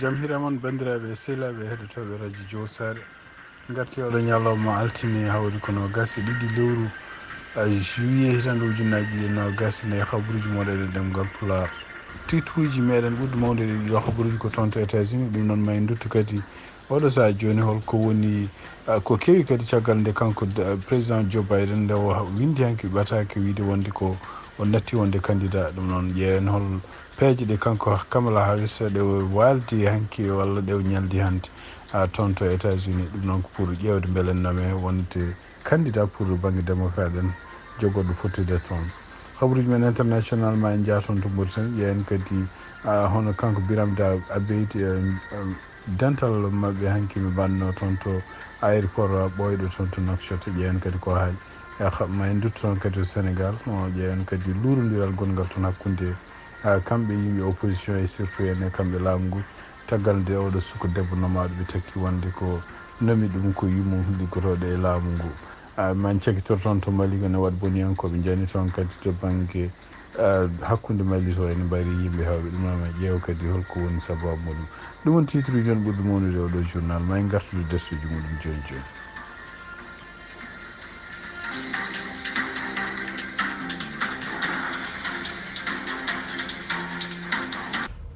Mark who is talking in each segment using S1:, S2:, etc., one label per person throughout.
S1: jam hiramon bandiraɓe sehilaɓe heɗotoɓe radio Diosare garti oɗo ñalawma altine hawri kono gasi ɗiɗi lewru juillet hitande ujunnaji ɗiɗi no gasi nayi habaruji moɗon ɗemgal pulaar tituji meɗen ɓurɗo mawde ɗo habaruji ko toon to États-Unis ɗum noon ma en dutto kadi oɗo saha joni holko woni ko kewi kadi caggal nde kanko président Joe Biden nde o windi hanki ɓataki wiide wonde ko o natti wonde candidat ɗum noon ƴeewen hol peeje ɗe kanko Kamala Harris ɗe waldi hanki walla ɗe ñaldi hannde toon to États-Unis ɗum noon ko pour ƴeewde belenname wonde candidat pour banggue démocrate en jogoɗo fottude toon habaruji men international ma en jaa toon to Mauritanie ƴeewen kadi hono kanko Biram Da Abeid dental mabɓe hanki ɓe banno toon to aéroport ɓoyɗo toon to Nouakchott ƴeewen kadi ko haaji ma en dutto toon kadi to Sénégal o ƴeewen kadi luurodiral gongal toon hakkude kamɓe yimɓe opposition et surtout ene kamɓe laamu ngu taggal nde oɗo suka debbo nomaɗo ɓe takki wonde ko nomi ɗum ko yummum liggotoɗo e laamu ngu man cakkitor toon to Mali ne waɗa boniyankoɓe jani toon kadi to banggue hakkude Mali to ene mbari yimɓe hewɓe ɗum noon ma ƴeew kadi holko woni sababu muɗum ɗum woni titre uji joni ɓurɗo mawnude oɗo journal ma en gartude dersuji muɗum joni joni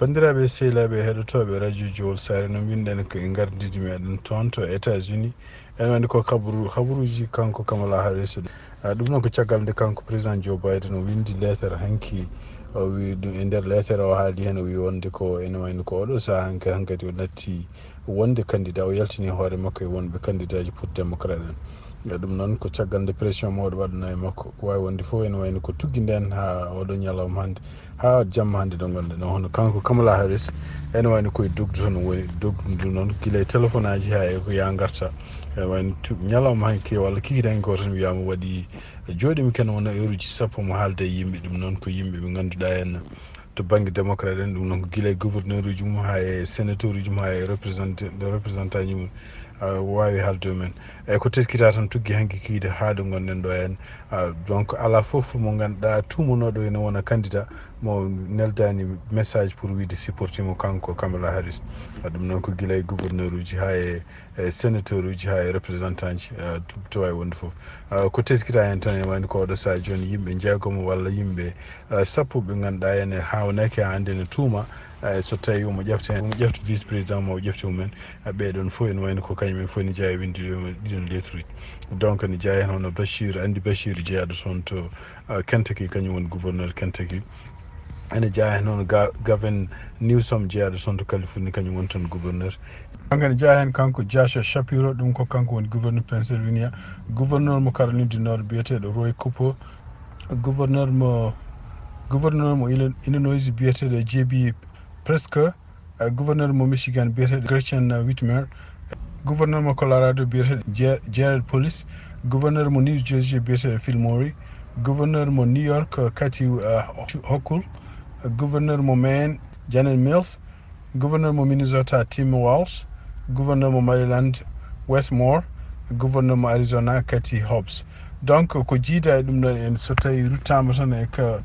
S1: bandiraɓe sehilaɓe heɗotoɓe radio Diosare no mbiɗen ko e gardidi meɗen toon to États-Unis ene wandi ko habaruji kanko Kamala Harris ɗum noon ko caggal nde kanko président Joe Biden o windi lettere hanki o wi ɗum e nder lettere o haali hen o wi wonde ko ene wayno ko oɗo saaha hankkadi o natti wonde candidat o yaltini hoore makko e wonɓe candidat ji pour démocrate en ɗum noon ko caggal nde pression mawɗo waɗano e makko ko wawi wonde fof ene wayno ko tugui nden ha oɗo ñalawma hannde ha jamma hannde ɗo gonɗen ɗo hono kanko Kamala Harris ene wayno koye dogdu tan woni dogdu noon guila e téléphone aji ha e ko ya garta ene wayno ñalawma hanki walla kikiɗe hanki ko tan wiyama waɗi jooɗimi ken wona heure uji sappo mo haalde e yimɓe ɗum noon ko yimɓe ɓe ganduɗa hen to banggue démocrate en ɗum noon ko guila e gouverneur uji mum ha e sénateur uji mum ha e représentant ji mum wawi haalde men eyyi ko teskita tan tuggui hanki kiide haade gonɗen ɗo hen donc ala foof mo ganduɗa tumanoɗo ene wona candidat mo neldani message pour wiide supportimo kanko Kamala Harris ɗum noon ko guila e gouverneur uji ha e sénateur uji ha e représentant ji to wawi wonde foof ko teskita hen tan e wayno ko oɗo saaha joni yimɓe jeegomo walla yimɓe sappo ɓe ganduɗa ene hawnaki ha ande ne tuuma so tawi omo ƴefta vice président mo o ƴefti mumen ɓeɗon fof ene wayno ko kañumen fof ne jeeya winde ɗiɗon lettre uji donc ne jeeya hen hono Bachir Andi Bachir jeeyaɗo toon to Kentucky kañum woni gouverneur Kentucky ene jeeya hen hono Gavin Newsom jeeyaɗo toon to Californie kañum woni toon gouverneur kanko ene jeeya hen kanko Josh Shapiro ɗum ko kanko woni gouverneur Pennsylvania gouverneur mo Caroline du Nord biyeteɗo Roy Cooper gouverneur mo Illinois biyeteɗo JB Pritzker gouverneur mo Michigan biyeteɗo Gretchen Whitmer gouverneur mo Colorado biyeteɗo Jared Polis gouverneur mo New Jersey biyeteɗo Phil Murray gouverneur mo New York Kathy Hochul gouverneur mo Maine Janet Mills gouverneur mo Minnesota Tim Walz gouverneur mo Maryland Wes Moore gouverneur mo Arizona Kathy Hobbs donc ko jiida e ɗum ɗon en so tawi ruttama tan e ka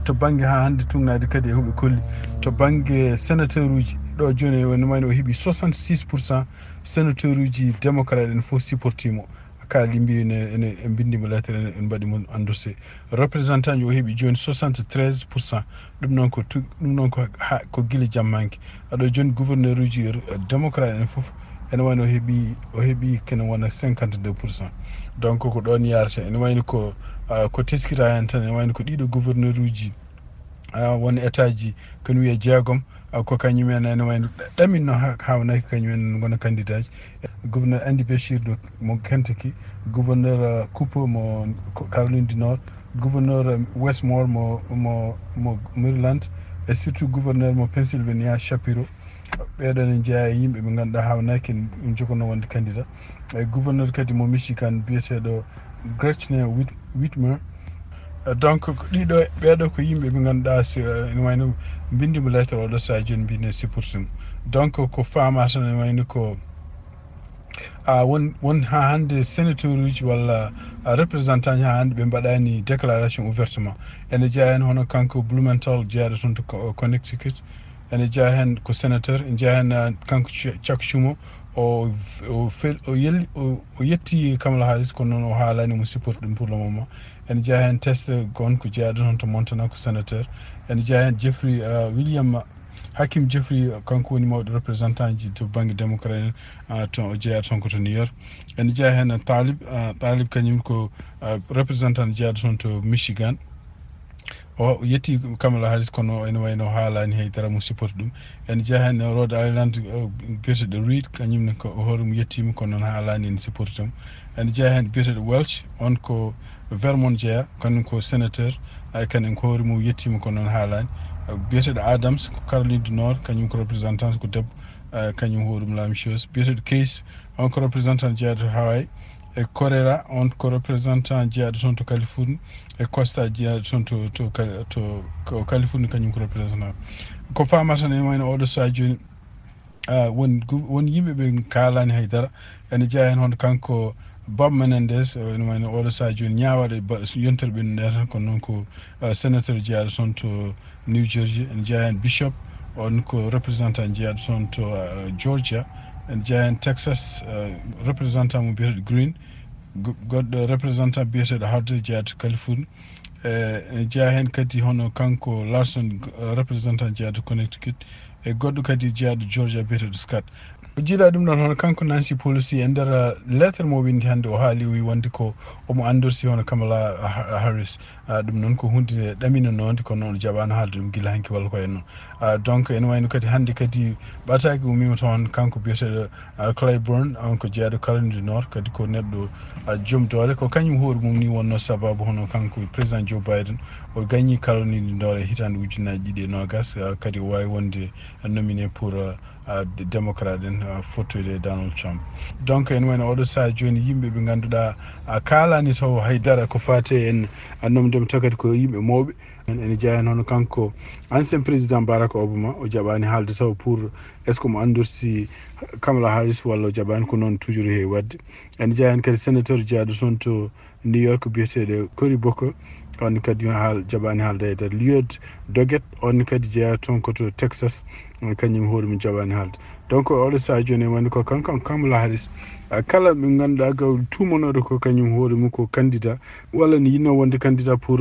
S1: to banggue ha hande tugnade kadi e hoɓe kolli to banggue sénateur uji ɗo joni woni mayno o heeɓi 66% sénateur uji démocrate en fof supportimo kaali mbi ene bindimo lettere en mbaɗimo endossé représentant ji o heeɓi joni 73%. ɗum noon ko guila jammanki aɗo joni gouverneur uji démocrate en fof ene wayno o heeɓi kene wona 52%. donc ko ɗon yarata ene wayno ko teskita hen tan ene wayno ko ɗiɗo gouverneur uji won état ji kono wiye jeegom ko kañumen ene wayno ɗaminno hawnaki kañumen gona candidat ji gouverneur Andi Bachir mo Kentucky gouverneur Cooper mo Caroline du Nord gouverneur Westmore mo Maryland et surtout gouverneur mo Pennsylvania Shapiro ɓeɗon en jeeya yimɓe ɓe ganduɗa hawnaki jogono wonde candidat e gouverneur kadi mo Michigan biyeteɗo Gretchen Whitmer donc ɓeɗo ko yimɓe ɓe ganduɗa ene wayno bindimo lettre oɗo saha joni mbine supportimo donc ko fama tan ene wayno ko won ha hande sénateur uji walla représentant ji ha hande ɓe mbaɗani déclaration ouvertement ene jeeya hen hono kanko Blumenthal jeeyaɗo toon to Connecticut ene jeeya hen ko sénateur ene jeeya hen kanko Chuck Schumer o yetti Kamala Harris kono noon o haalani mo supporte ɗum pour le moment ene jeeya hen test gon ko jeeyaɗo toon to Montana ko sénateur ene jeeya hen Jeffrey William Hakim Jeffrey kanko woni mawɗo représentant ji to banggue démocrate to o jeeya toon ko to New York ene jeeya hen Talib kañum ko représentant jeeyaɗo toon to Michigan o yetti Kamala Harris kono ene wayno haalani haydara mo supporte ɗum ene jeeya hen Rhode Island biyeteɗo Reed kañumne ko hooremo yettima kono noon haalani ene supporte tamo ene jeeya hen biyeteɗo Welch on ko Vermont jeeya kañum ko sénateur kanen ko hooremo yettima kono noon haalani biyeteɗo Adams ko Caroline du Nord kañum ko représentant ko debbo kañum hooremo la même chose biyeteɗo Case on ko représentant jeeyaɗo Hawaii e Correa on ko représentant jeeyaɗo toon to Californie e Costa jeeyaɗo toon to Californie kañum ko représentant ko famata tan e wayno oɗo saha joni won yimɓe ɓe kalani haydara ene jeeya hen hono kanko Bob Menendez ene wayno oɗo saha joni ñawaɗe yontere ɓe nder tan kono noon ko sénateur jeeyaɗo toon to New Jersey ene jeeya hen Bishop on ko représentant jeeyaɗo toon to Georgia ene jeeya hen Texas représentant mo biyeteɗo Green goɗɗo représentant biyeteɗo Harde jeeya to Californie ene jeeya hen kadi hono kanko Larson représentant jeeya to Connecticut e goɗɗo kadi jeeyaɗo Georgia biyeteɗo Scott o jiiɗa ɗum ɗon hono kanko Nancy Pelosi e nder lettre mo windi hannde o haali wi wonde ko omo endorsi hono Kamala Harris ɗum noon ko hunde ɗaminanode kono noon jaɓano haalde ɗum gila hanki walla ko hen noon donc ene wayno kadi hannde kadi ɓataki umima toon kanko biyeteɗo Claiborne on ko jeeyaɗo Caroline du Nord kadi ko neɗɗo joom doole ko kañum hoore mum ni wonno sababu hono kanko président Joe Biden o gagni Caroline du Nord e hitande ujunnaji ɗiɗi e nogas kadi o wawi wonde nominé pour démocrate en fottoyde Donald Trump donc en wayno oɗo saha joni yimɓe ɓe ganduɗa kalani taw haydara ko fate en nomdema tagati ko yimɓe mawɓe ene jeeya hen hono kanko ancien président Barack Obama o jaɓani haalde taw pour est ce que mo endorsi Kamala Harris walla o jaɓani ko noon toujours heewi wadde ene jeeya hen kadi sénateur jeeyaɗo toon to New York biyeteɗo Cory Booker on kadi jaɓani haalde haydara Lloyd Doggett on kadi jeeya toon koto Texas kañum hoore mum jaɓani haalde donc oɗo saha joni woni ko kanko Kamala Harris kala ɓe ganduɗa ko tumanoɗo ko kañum hoore mum ko candidat walla ne yinno wonde candidat pour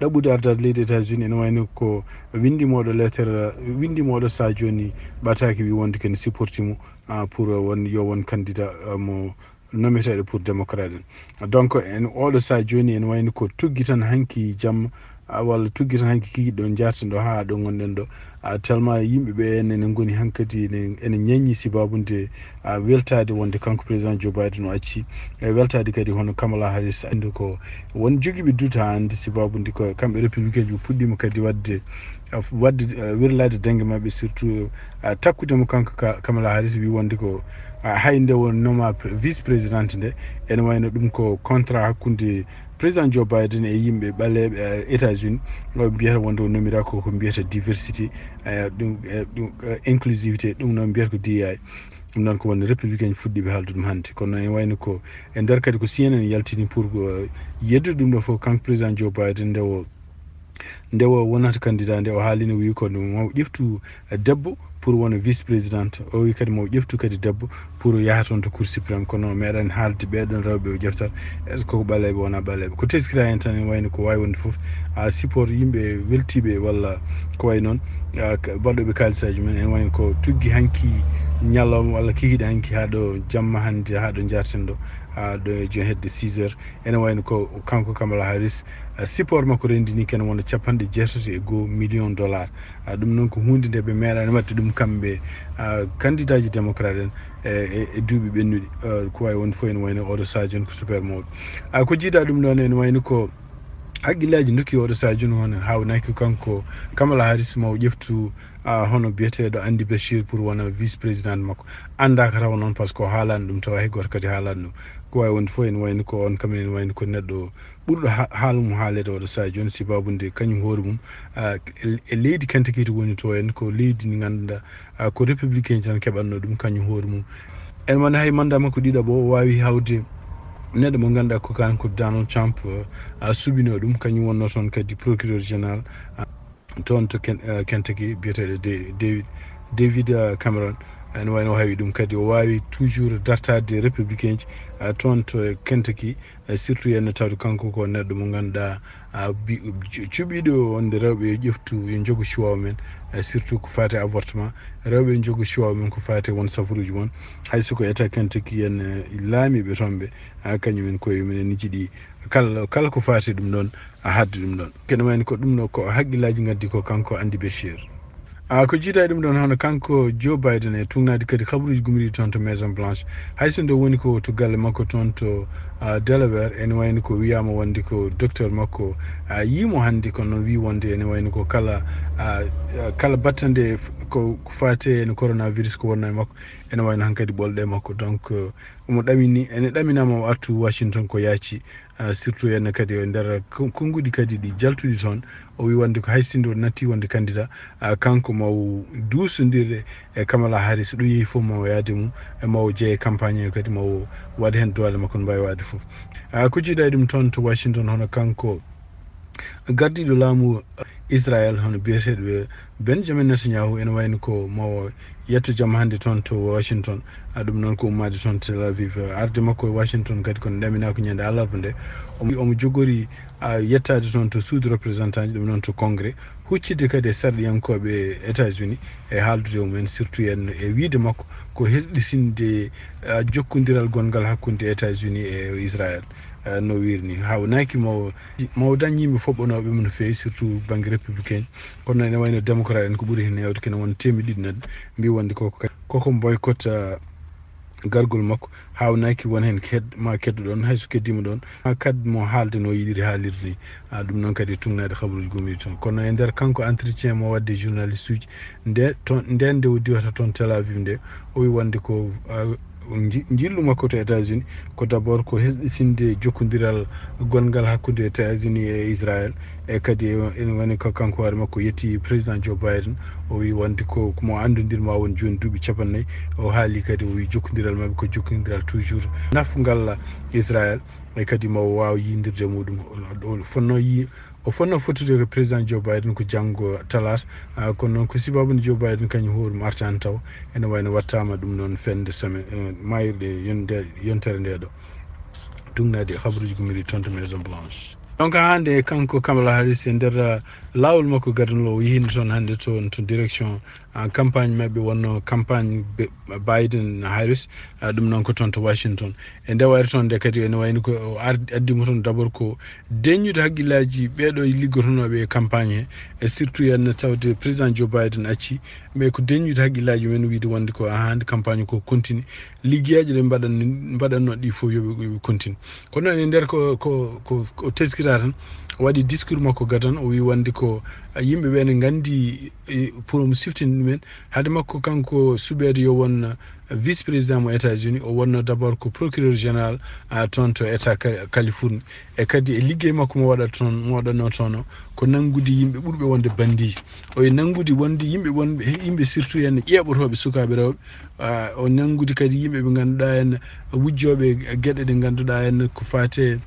S1: ɗaɓɓude ardade leydi États-Unis ene wayno ko windimoɗo lettere windimoɗo saha joni ɓataki wi wonde kene supportimo pour yo won candidat mo nommeteɗo pour démocrate en donc en oɗo saha joni ene wayno ko tuggi tan hanki jamma walla tuggi tan hanki kikiɗo jarten ɗo ha ɗo gonɗen ɗo tellement yimɓeɓe ene goni hankkadi ene ñaññi sibabude weltade wonde kanko président Joe Biden o acci e weltade kadi hono Kamala Harris andi ko won joguiɓe duta ande sibabude ko kamɓe républicain ji ɓe puɗɗima kadi wadde wirlade dengue mabɓe surtout takkudemo kanko Kamala Harris wi wonde ko hay nde won noma vice présidente nde ene wayno ɗum ko contrat hakkude président Joe Biden e yimɓe ɓaleɓe États-Unis o mbiyata wonde o nomira ko mbiyata diversité ɗum inclusivité ɗum noon mbiyata ko DEI ɗum noon ko wonde républicain ji fuɗɗiɓe haalde ɗum hannde kono ene wayno ko e nder kadi ko CNN yaltini pour yeddude ɗum ɗo fof kanko président Joe Biden nde o wonata candidat nde o haalino wi ko mo ƴeftu debbo pour wona vice présidente o wi kadi mo ƴeftu kadi debbo pour yaha toon to cour suprême kono meeɗen haalde ɓeɗon rewɓe o ƴeftata est ce que ko ɓaleɓe wona ɓaleɓe ko teskita hen tan ene wayno ko wawi wonde foof support yimɓe weltiɓe walla ko way noon baɗɗoɓe kalisaji men ene wayno ko tuggi hanki ñalawma walla kikiɗe hanki ha ɗo jamma hannde ha ɗo jarten ɗo ɗo joni hedde 6 heures ene wayno ko kanko Kamala Harris support makko rendini kene wona 1.9 million $. ɗum noon ko hunde nde ɓe meeɗani wadde ɗum kamɓe candidat ji démocrate en e duuɓi ɓennuɗi ko wawi wonde fof ene wayno oɗo saha joni ko super mawɗo ko jiiɗa ɗum ɗon ene wayno ko haqqillaji dokki oɗo saha joni hono hawnaki kanko Kamala Harris ma o ƴeftu hono biyeteɗo Andy Bashir pour wona vice président makko andaka taw noon par ce que o haalani ɗum tawa hay goto kadi haalani ɗum ko wawi wonde fof ene wayno ko on kam ene wayno ko neɗɗo ɓurɗo haalmum haalede oɗo saha joni sibabude kañum hoore mum e leydi Kentucky to woni to en ko leydi ndi ganduɗa ko républicain ji tan keɓatno ɗum kañum hoore mum en wona hay mandat makko ɗiɗaɓo o wawi hawde neɗɗo mo ganduɗa ko kanko Donald Trump suɓino ɗum kañum wonno toon kadi procureur général toon to Kentucky biyeteɗo David Cameron ene wayno hawi ɗum kadi o wawi toujours dartade républicain ji toon to Kentucky surtout ene tawde kanko ko neɗɗo mo ganduɗa cuɓiɗo wonde rewɓe yo ƴeftu yo jogo choix men surtout ko fati avortement rewɓe yo jogo choix men ko fati won safaruji mon hayso ko état Kentucky en laamiɓe toon ɓe kañumen koye minen jiiɗi kala ko fati ɗum ɗon hadde ɗum ɗon kene wayno ko ɗum ɗo ko haqqillaji gaddi ko kanko Andy Beshear ko jiita ɗum ɗon hono kanko Joe Biden e tugnade kadi habaruji gumri toon to Maison Blanche hayso nde woni ko to galle makko toon to Delaware ene wayno ko wiyama wonde ko docteur makko yimo hannde kono noon wi wonde ene wayno ko kala battande ko fate ene coronavirus ko wonna e makko ene wayno hankkadi ɓolɗe makko donc omo ɗamini ene ɗaminama o artu Washington ko yaaci surtout ene kadi e nder konguɗi kadi ɗi jaltuɗi toon o wi wonde ko haysinde o natti wonde candidat kanko maw duusodirde e Kamala Harris ɗo yeehi fof mawo yaade mum e mawo jeeye campagne kadi mawo waɗa hen doole makko no mbawi wade fof ko jiiɗa ɗum toon to Washington hono kanko gardiɗo laamu Israel hono biyeteɗo Benjamin Netanyahu ene wayno ko mawo yetto jamma hannde toon to Washington ɗum noon ko ummade toon Tel Aviv arde makko e Washington kadi kono ɗamina ko ñande alarba nde omo jogori yettade toon to suudu représentant ji ɗum noon to congrès huccide kadi e sarɗiyankoɓe États-Unis e haaldude mumen surtout en e wiide makko ko hesɗisinde jokkodiral gongal hakkude États-Unis e Israel no wirni hawnaki maw dañ yimɓe foɓɓanoɓe mum no fewi surtout banggue républicain kono ene wayno démocrate en ko ɓuuri hen hewde kene won temedde ɗiɗi neɗɗo mbi wonde koko boycotte gargol makko hawnaki won hen ma keddo ɗon hayso keddima ɗon kadi mo haalde no yiɗiri haalirde ni ɗum noon kadi tugnade habaruji gomiri toon kono e nder kanko entretien mo wadde journaliste uji nden nde o diwata toon Tel Aviv nde o wi wonde ko jillu makko to États-Unis ko d'abord ko hesɗitinde jokkodiral gongal hakkude États-Unis e Israel e kadi ene woni ko kanko hoore makko yetti président Joe Biden o wi wonde ko mo andodirma won joni duuɓi 40 o haali kadi o wi jokkodiral mabɓe ko jokkodiral toujours nafgal Israel e kadi mo wawa yindirde muɗum o fonno fottude ko président Joe Biden ko janggo talata kono noon ko sibabude Joe Biden kañum hoorema artani taw ene wayno wattama ɗum noon fende semaine mayirɗe yontere nde ɗo tugnade habaruji gumiri toon to Maison Blanche donc hande kanko Kamala Harris e nder lawol makko gadanlo o yihino toon hande toon to direction campagne mabɓe wonno campagne Biden Harris ɗum noon ko toon to Washington e nde wayre toon nde kadi ene wayno ko addimo toon d'abord ko deññude haqqillaji ɓeɗo liggotonoɓe e campagne he e surtout yen tawde président Joe Biden acci mais ko deññude haqqillaji men wiide wonde ko hande campagne ko continue liggueji ɗe mbaɗanno ɗi fof yoɓe continue kono noon e nder ko teskira tan waɗi discours makko gadan o wi wonde ko yimɓeɓe ne gandi pour mo siftini ɗumen haade makko kanko suɓede yo won vice président mo États-Unis o wonno d'abord ko procureur général toon to état Californie e kadi e liggey makko mo waɗanno toon ko nangude yimɓe ɓurɓe wonde bandiji o nangude wonde yimɓe surtout en ƴeɓotoɓe sukaɓe rewɓe o nangude kadi yimɓe ɓe ganduɗa en wujjoɓe gueɗe ɗe ganduɗa en ko fate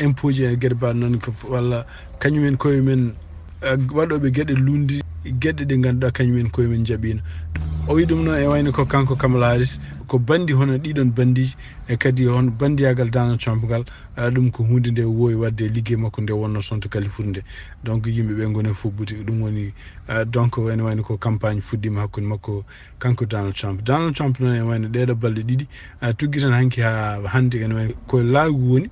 S1: impôt ji e gueɗe mbaɗ noon walla kañumen koyemen waɗoɓe gueɗe lundi gueɗe ɗe ganduɗa kañumen koyemen jaaɓino o wi ɗum noon e wayno ko kanko Kamala Harris ko bandi hono ɗiɗon bandiji e kadi hon bandiyagal Donald Trump ngal ɗum ko hunde nde wowi wadde liggey makko nde wonno toon to Californie nde donc yimɓeɓe goni fobbude ɗum woni donc ene wayno ko campagne fuɗɗima hakkude makko kanko Donald Trump noon e wayno ɗeɗo balɗe ɗiɗi tugui tan hanki ha hande ene wayno ko laagu woni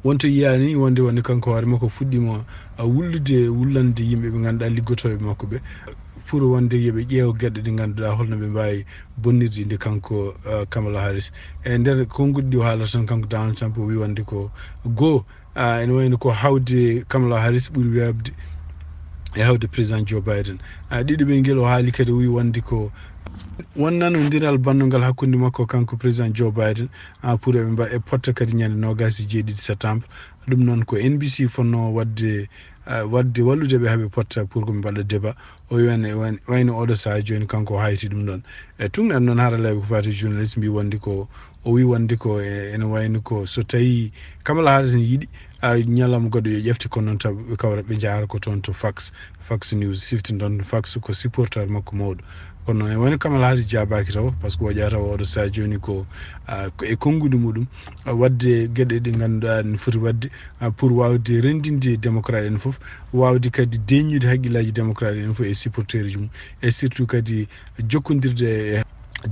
S1: wonto yiyani wonde kanko hoore makko fuɗɗima wullande yimɓe ɓe ganduɗa liggotoɓe makko ɓe pour wonde yoɓe ƴeewa gueɗe ɗe ganduɗa holno ɓe mbawi bonnirde nde kanko Kamala Harris e nder konguɗi ɗi o haalata tan kanko Donald Trump o wi wonde ko ene wayno ko hawde Kamala Harris ɓuuri webde e hawde président Joe Biden ɗiɗi guel o haali kadi o wi wonde ko won nanodiral bannogal hakkude makko kanko président Joe Biden pour eɓe mba e potta kadi ñande 27 septembre ɗum noon ko NBC fonno wadde walludeɓe haaɓe potta pour koɓe mbaɗa débat o wayno oɗo saaha joni kanko hayti ɗum ɗon e tugnan noon haralaɓe ko fati journaliste mbi wonde ko o wi wonde ko ene wayno ko so tawi Kamala Harris ne yiiɗi ñalam goɗɗo yo ƴefti ko noon taw ɓe kawra ɓe jahara ko toon to fax news siftin ɗon fax ko supporter makko mawɗo kono e woni Kamal Hadi jabaki taw par ce que o ƴata oɗo sa joni ko e konngudi muɗum wadde gueɗe ɗe ganduɗa ne foti wadde pour wawde rendinde démocrate en foof wawde kadi deññude haqqillaji démocrate en foof e supporteur ji mum et surtout kadi jokkodirde e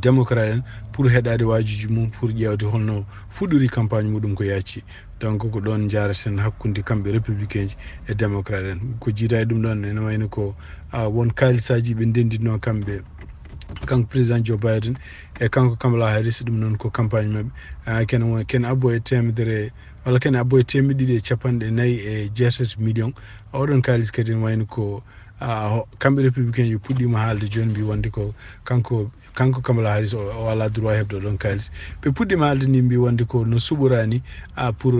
S1: démocrate en pour heɗade wajuji mum pour ƴewde holno fuɗɗori campagne muɗum ko yacci donc ko ɗon jaraten hakkude kamɓe républicain ji e démocrate en ko jiita e ɗum ɗon ene wayno ko won kalisaji ɓe ndendinno kamɓe kanko président Joe Biden e kanko Kamala Harris ɗum noon ko campagne mabɓe kene abbo e temedere walla kene abbo e temedde 4.4 million oɗon kalis kadi ne wayno ko kamɓe républicain ji puɗɗima haalde joni mbi wonde ko kanko Kamala Harris o ala droit hebde ɗon kalis ɓe puɗɗima haalde ni mbi wonde ko no suɓorani pour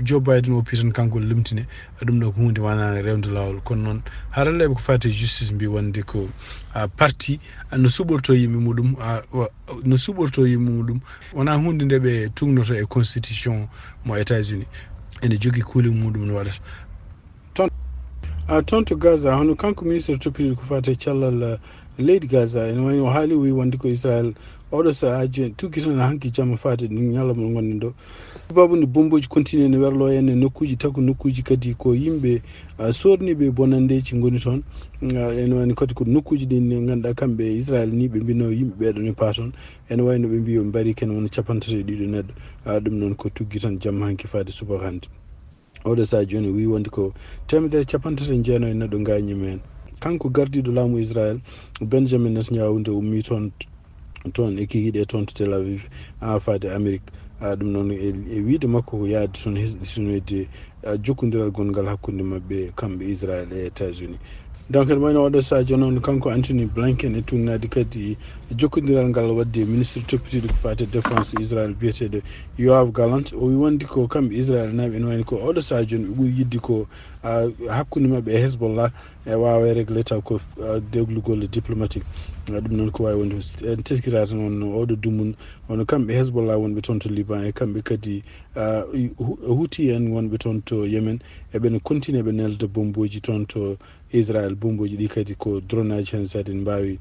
S1: Joe Biden o pitan kanko limtine ɗum ɗo ko hunde wanani rewde lawol kono noon haralleɓe ko fate justice mbi wonde ko parti no suɓorto yimɓe muɗum wona hunde nde ɓe tugnoto e constitution mo États-Unis ene jogui kuule muɗum no waɗata toon to Gaza hono kanko ministre toppitiɗo ko fate cellal leydi Gaza ene wayno haali wi wonde ko Israel oɗo saaha joni tugui tan hanki jamma fade ñalawma ɗo gonɗen ɗo babude bomboji continue ne werlo hen e nokkuji taw ko nokkuji kadi ko yimɓe sorniɓe bonandeji goni toon ene wayno kadi ko nokkuji ɗi ne ganduɗa kamɓe Israel ni ɓe mbino yimɓe ɓeɗo ne pa toon ene wayno ɓe mbi mbari ken wona 33 neɗɗo ɗum noon ko tugui tan jamma hanki fade subaka hande oɗo saaha joni wi wonde ko 139 neɗɗo gañima hen kanko gardiɗo laamu Israel Benjamin Netanyahu nde ummi toon e kikiɗe toon to Tel Aviv fade Amérique ɗum noon e wiide makko ko yaade toon hisnoyde jokkodiral gongal hakkude mabɓe kamɓe Israel e États-Unis donc ene wayno oɗo sadio noon kanko Anthony Blinken e tugnade kadi jokkodiral ngal wadde ministre toppitiɗo ko fate défense Israel biyeteɗo Yoav Gallant o wi wonde ko kamɓe Israel naɓe ene wayno ko oɗo sadio ɓe ɓuuri yidde ko hakkude mabɓe e Hezbollah e wawa réglé taw ko deglugol diplomatique ɗum noon ko wawi wonde en teskira tan wonno oɗo dumum wono kamɓe Hezbollah wonɓe toon to Liban e kamɓe kadi Houthi en wonɓe toon to Yemen eɓene continue ɓe nelda bomboji toon to Israel bomboji ɗi kadi ko drone aji hen sade ne mbawi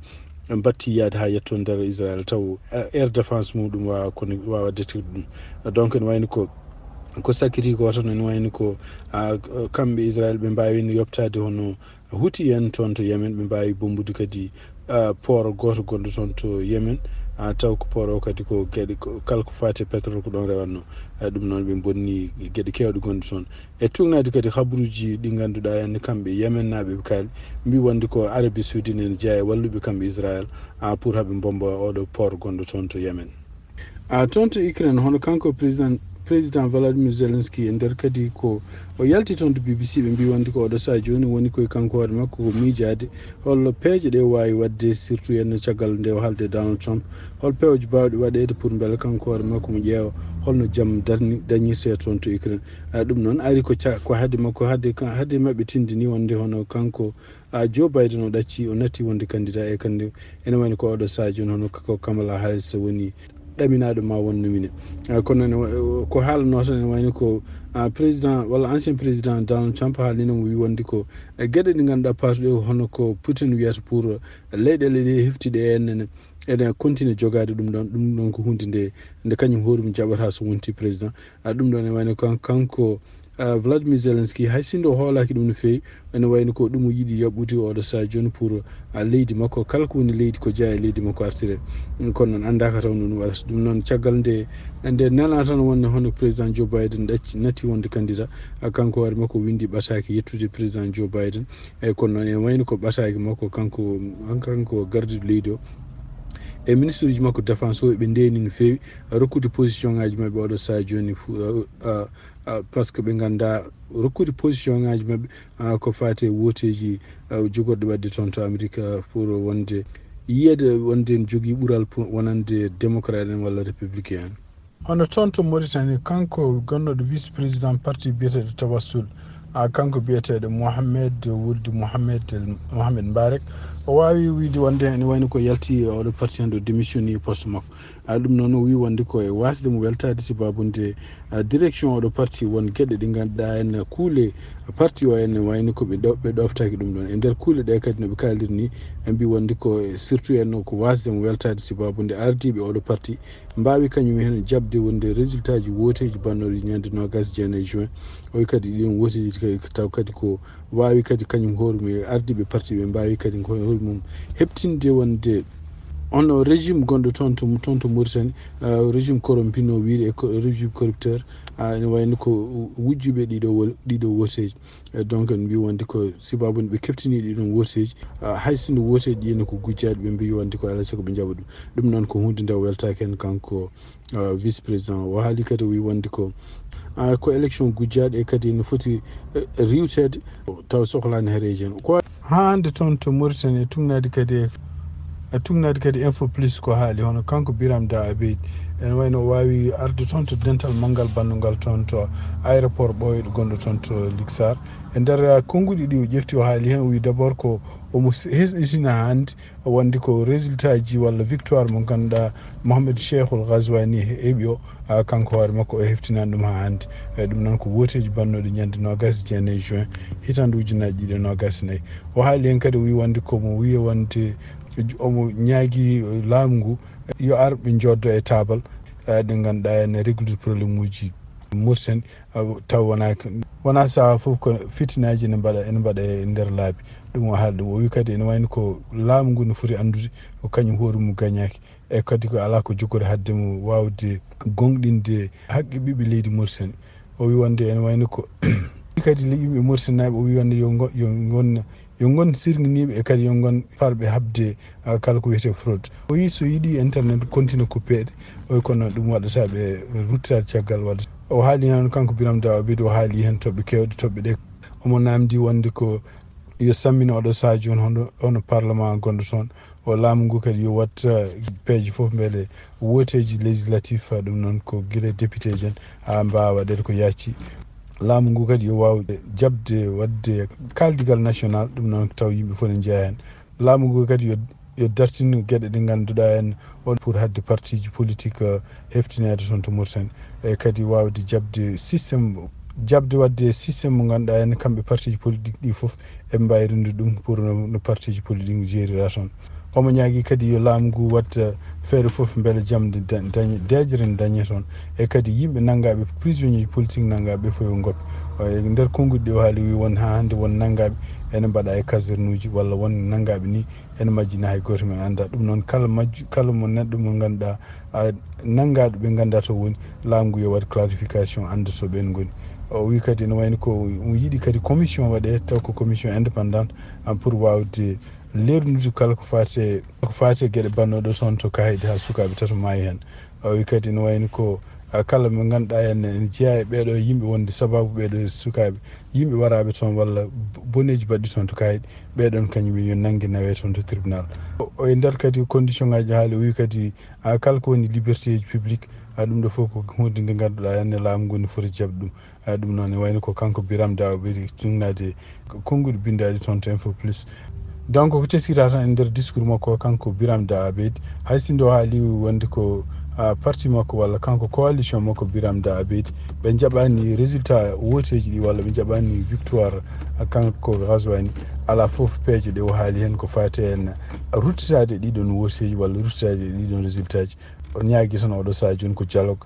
S1: batti yaade ha yetto nder Israel taw air défense muɗum wawa détruire ɗum donc ne wayno ko sakkiti ko tan ene wayno ko kamɓe Israel ɓe mbawino yoptade hono Houthi en toon to Yemen ɓe mbawi bombude kadi port goto gonɗo toon to Yemen taw ko port o kadi ko gueɗe kala ko fate pétrole ko ɗon rewatno ɗum noon ɓe bonni gueɗe kewɗe gonɗe toon e tugnade kadi habaruji ɗi ganduɗa enne kamɓe Yemen naɓe ɓe kaali mbi wonde ko Arabie Saoudite ene jeeya e walluɓe kamɓe Israel pour haɓe bomba oɗo port gonɗo toon to Yemen toon to Ukraine hono kanko président Vladimir Zelensky e nder kadi ko o yalti toon to BBC ɓe mbi wonde ko oɗo saha joni woni koye kanko hoore makko ko miijade holno peeje ɗe wawi wadde surtout henno caggal nde o haalde Donald Trump hol pewje bawɗe waɗede pour beele kanko hoore makko mo ƴeewa holno jaam dañirte toon to Ukraine ɗum noon ari ko haade makko haade mabɓe tindini wonde hono kanko Joe Biden o ɗacci o natti wonde candidat e kandi ene wayno ko oɗo saha joni hono ko Kamala Harris woni ɗaminaɗo ma won nomine kono ko haalano tan ene wayno ko président walla ancien président Donald Trump haalinomo wi wonde ko gueɗe ɗe ganduɗa patuɗe hono ko Putin wiyata pour leyɗele ɗe heftiɗe ene continue jogade ɗum ɗon ko hunde nde kañum hoorumi jaɓata so wonti président ɗum ɗon ene wayno kanko Vladimir Zelensky hay sinno o hoolaki ɗum no fewi ene wayno ko ɗum o yiiɗi yaɓɓude oɗo saha joni pour leydi makko kala ko woni leydi ko jeeya leydi makko artire kono noon andaka taw no ɗum waɗata ɗum noon caggal nde nana tan wonde hono président Joe Biden natti wonde candidat kanko hoore makko windi ɓataki yettude président Joe Biden eyyi kono noon ene wayno ko ɓataki makko kanko gardiɗo leydi o e ministre uji makko défense o ɓe ndeni no fewi rokkude position ngaji mabɓe oɗo saha joni par ce que ɓe ganda rokkude position ngaji mabɓe ko fate woteji jogorɗe wadde toon to Amérique pour wonde yiyede wonde ne jogui ɓuural wonande démocrate en walla républicain en hono toon to Mauritanie kanko gonnoɗo vice président parti biyeteɗo Tawassul kanko biyeteɗo Mohamed Mbarek o wawi wiide wonde ene wayno ko yalti oɗo parti hande o démissionné poste makko ɗum noon o wi wonde ko e wasde mo weltade sibabunde direction oɗo parti won gueɗe ɗe ganduɗa en kuule parti o ene wayno ko ɓe ɗoftaki ɗum ɗon e nder kuule ɗe kadi noɓe kalir ni ɓe mbi wonde ko surtout en ko wasde mo weltade sibabunde ardiɓe oɗo parti mbawi kañum hen jabde wonde résultat ji woteji bannoɗi ñande nogas jeenayyi juin oy kadi ɗin woteji kadi taw kadi ko wawi kadi kañum hoorumum e ardiɓe parti ɓe mbawi kadi hoorumum heɓtinde wonde on régime gonɗo toon to Mauritanie régime corrompino wiide e régime corrupteur ene wayno ko wujjuɓe ɗiɗo woteji donc en mbi wonde ko sibabude ɓe keftini ɗiɗon woteji hay sinno woteji ɗino ko gujjaɗe ɓe mbi wonde ko alay saago ɓe jaɓa ɗum noon ko hunde nde weltaki hen kanko vice président o haali kadi o wi wonde ko ko élection gujjaɗe e kadi no foti riwtede taw sohlani hereji hen ko hande toon to Mauritanie tugnade kadi info plus ko haali hono kanko Biram Da Abeid ene wayno o wawi arde toon to dental manggal bandugal toon to aéroport ɓoyɗo gonɗo toon to Lixar e nder konnguɗi ɗi o ƴefti o haali hen o wi d' abord ko omo hesɗitina hande wonde ko résultat ji walla victoire mo ganduɗa Mohamed Cheikhul Ghazouani heeɓi o kanko hoore makko o heftinani ɗum ha hande ɗum noon ko woteji bannoɗe ñande nogas jeenayyi juin hitande ujunaji ɗiɗi nogas nayyi o haali hen kadi o wi wonde komo wiya wonde omo ñaagui laamu ngu yo ar ɓe joddo e taabal ɗe ganduɗa ene réglude probléme uji Mauritanie taw wona saha foof ko fitinaji ene mbaɗa e nder laabi ɗum o haali ɗum o wi kadi ene wayno ko laamu ngu no foti andude ko kañum hoorumum gagnaki e kadi ko ala ko jokkori haddemo wawde gonɗinde haqqe ɓiɓɓe leydi Mauritanie o wi wonde ene wayno ko kadi yimɓe Mauritanie naɓe o wi wonde yo gon sirganiɓe e kadi yo gon farɓe habde kala ko wiyete fraude o wi so yiiɗi internet continue coupede oy kono ɗum waɗata ɓe ruttade caggal wadde o haali hen kanko Biram Da Abeid o haali hen toɓɓe kewɗe toɓɓe ɗe omo namdi wonde ko yo sammina oɗo saha joni hono parlement gonɗo toon o laamu ngu kadi yo watta peeje foof beele woteji législatif ɗum noon ko guila député ji en ha mbawa waɗede ko yacci laamu ngu kadi yo wawde jabde wadde kaldigal national ɗum noon taw yimɓe fof ne jeeya hen laamu ngu kadi yo dartinu gueɗe ɗe ganduɗa en on pour hadde parti ji politique heftinede toon to Mauritanie e kadi wawde jabde wadde systéme mo ganduɗa en kamɓe parti ji politique ɗi foof eɓe mbawi rendude ɗum pour no parti ji politique jerira toon omo ñaagui kadi yo laamu ngu watta feere foof beele jamde dejere ne dañe toon e kadi yimɓe naggaɓe prisonnier politique naggaɓe fof yo goppi e nder konnguɗi ɗi o haali wi won ha hande won naggaɓe ene mbaɗa e caserne uji walla won naggaɓe ni ene majjina hay goto men anda ɗum noon kala mo neɗɗo mo ganduɗa naggaɗo ɓe ganduɗa to woni laamu ngu yo waɗ clarification anda to ɓen goni o wi kadi ne wayno ko yiiɗi kadi commission waɗe taw ko commission indépendante pour wawde lernude kala ko fate gueɗe bannoɗo toon to kayde ha sukaɓe tato maayi hen o wi kadi ne wayno ko kala mo ganduɗa ene jeeya e ɓeɗo yimɓe wonde sababu ɓeɗo sukaɓe yimɓe waraɓe toon walla boneji baɗɗi toon to kayit ɓeɗon kañum yo nanggue nawe toon to tribunal o e nder kadi condition ngaji haali o wi kadi kala ko woni liberté ji publique ɗum ɗo foof ko hunde nde ganduɗa henne laamu ngu ne foti jabde ɗum noon ne wayno ko kanko Biram Da Abeid tugnade konnguɗi bindadi toon to info plus donc ko teskita tan e nder discours makko kanko Biram Da Abeid hay sinno haali wonde ko parti makko walla kanko coalition makko Biram Da Abeid ɓe jaɓani résultat woteji ɗi walla ɓe jaɓani victoire kanko Ghazouani ala foof peeje ɗe o haali hen ko fate en ruttitade ɗiɗon woteji walla ruttitade ɗiɗon résultat ji o ñaagui tan oɗo saha joni ko dialogue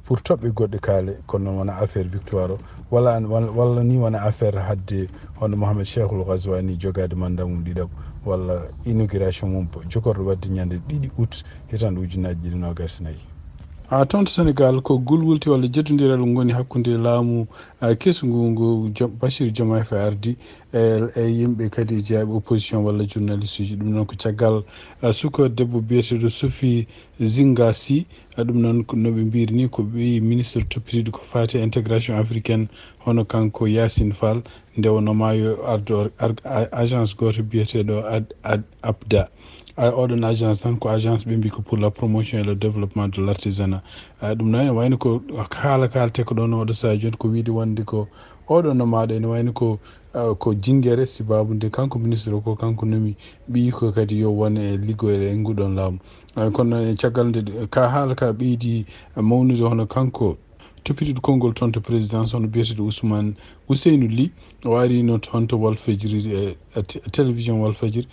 S1: pour toɓɓe goɗɗe kaale kono noon wona affaire victoire o walla ni wona affaire hadde hono Mohamed Cheikhul Ghazouani jogade mandat mum ɗiɗaɓo walla inauguration mum jogorɗo wadde ñande 2 août hitande ujunaji ɗiɗi nogas nayyi toon to Sénégal ko gulwulti walla jettodiral goni hakkude laamu kesgu ngu Bassirou Diomaye Faye ardi e yimɓe kadi jeeyaɓe opposition walla journaliste uji ɗum noon ko caggal suka debbo biyeteɗo Sophie Zinga Sy ɗum noon noɓe mbiri ni ko ɓi ministre toppitiɗo ko fati intégration africaine hono kanko Yacine Fall ndewnoma yo ardo agence goto biyeteɗo APDA oɗon agence tan ko agence ɓe mbi ko pour la promotion et le développement de l' artisanat ɗum noon ene wayno ko haala kalte ko ɗon oɗo saha joni ko wiide wonde ko oɗon no maɗa ene wayno ko jinguere sibabude kanko ministre o ko kanko nomi ɓi ko kadi yo won e liggoyle e nguɗon laamu kono noon e caggal nde ka haala ka ɓeydi mawnude hono kanko toppituɗo konngol toon to présidence hono biyeteɗo Ousmane Ousseynou Ly o arino toon to Walfadjri télévision Walfadjri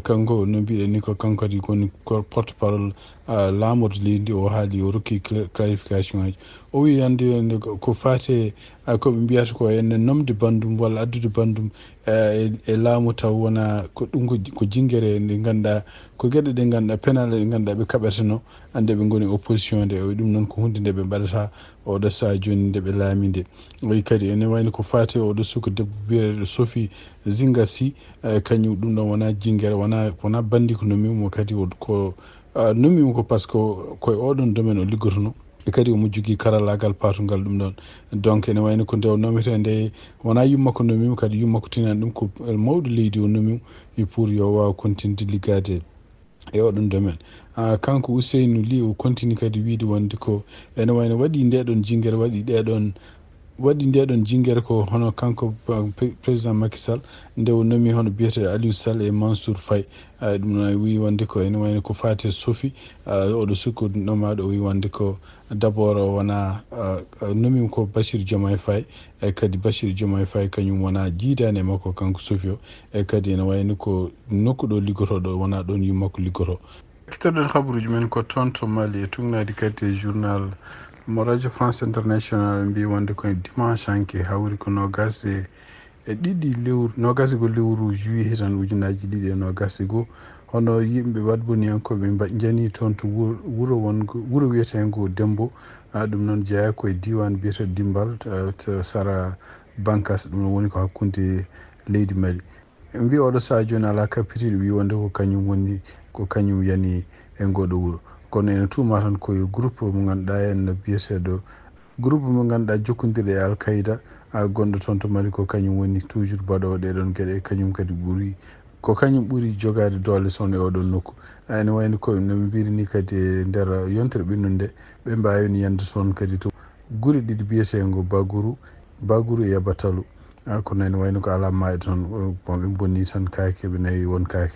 S1: kanko no mbiɗen ni ko kanko kadi koni porte parole laamodo leydi o haali o rokki clarification aji o wi hande ko fate koɓe mbiyata ko enne nomde bandum walla addude bandum e laamu taw wona ko ɗum ko jinguere nde ganduɗa ko gueɗe ɗe ganduɗa penale ɗe ganduɗa ɓe kaɓeteno ande ɓe goni opposition nde o wi ɗum noon ko hunde nde ɓe mbaɗata oɗo saha joni nde ɓe laami nde o wi kadi ene wayno ko fate oɗo suka debbo biyeteɗo Sophie Zinga Sy kañum ɗum ɗon wona jinguere wona bandi ko nomimo kadi ko nomimo ko par ce que koye oɗon domaine o liggotono e kadi omo jogui karallagal patugal ɗum ɗon donc ene wayno ko nde o nomete nde wona yumma ko nomimo kadi yumma ko tinani ɗum ko mawɗo leydi o nomimo pour yo wawa continde liggade e oɗon domaine kanko Ousseynou Ly o continue kadi wiide wonde ko ene wayno waɗi ndeɗon jinguere waɗi ndeɗon jinguere ko hono kanko président Macky Sall nde o nomi hono biyete Aliou Sall e Mansour Faye ɗum noon wi wonde ko ene wayno ko fate Sophie oɗo sukku nomaɗo o wi wonde ko d' abord o wona nomima ko Bassirou Diomaye Faye e kadi Bassirou Diomaye Faye kañum wona jiidani e makko kanko Sophie o e kadi ene wayno ko nokku ɗo liggotoɗo wona ɗon yummakko liggoto kettoɗon habaruji men ko toon to Mali e tugnadi kadi e journal mo radio France international mbi wonde koye dimanche hanke hawri ko nogas e ɗiɗi lewru nogas go lewru juillet tan ujunaji ɗiɗi e nogas go hono yimɓe wadboniyankoɓe jani toon to wuro wiyetengo Dembo ɗum noon jeeya koye diwan biyeteɗo Dimbal to Sara Bankas ɗum noon woni ko hakkude leydi Mali mbi oɗo saha joni ala kapitiɗo wi wonde ko kañum yani e ngoɗo wuuro kono ene tuma tan koye groupe mo ganduɗa en biyeteɗo groupe mo ganduɗa jokkodiri e Al-Qaïda gonɗo toon to Mali ko kañum woni toujours baɗowo ɗeɗon gueɗe kañum kadi ɓuuri jogade doole son e oɗon nokku ene wayno ko noɓe mbiri ni kadi e nder yontere ɓinnude nde ɓe mbawino yande toon kadi to guure ɗiɗi biyetengo Baguru e Yabatalu kono ene wayno ko ala maayo toon ɓe bonni tan kaake ɓe nawi won kaake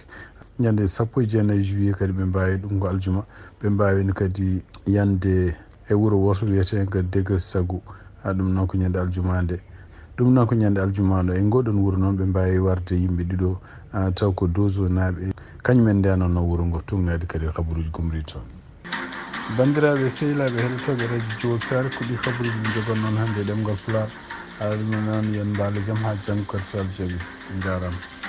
S1: ñande 19 juillet kadi ɓe mbawi ɗum ko aljuma ɓe mbawino kadi yande e wuuro woto wiyetego Dega Sagu ɗum noon ko ñande aljuma nde e ngoɗon wuuro noon ɓe mbawi warde yimɓe ɗiɗo taw ko dozo naaɓe kañumen ndenonno wuuro ngo tugnade kadi habaruji gumri toon bandiraɓe sehilaɓe heɗotoɓe radio Diol Sare ko ɗi habaruji ɗi jogon noon hannde e ɗemgal Pulaar ɗum noon yen mbaalo jaam ha janggo kadi so Allah jaaɓi jarama.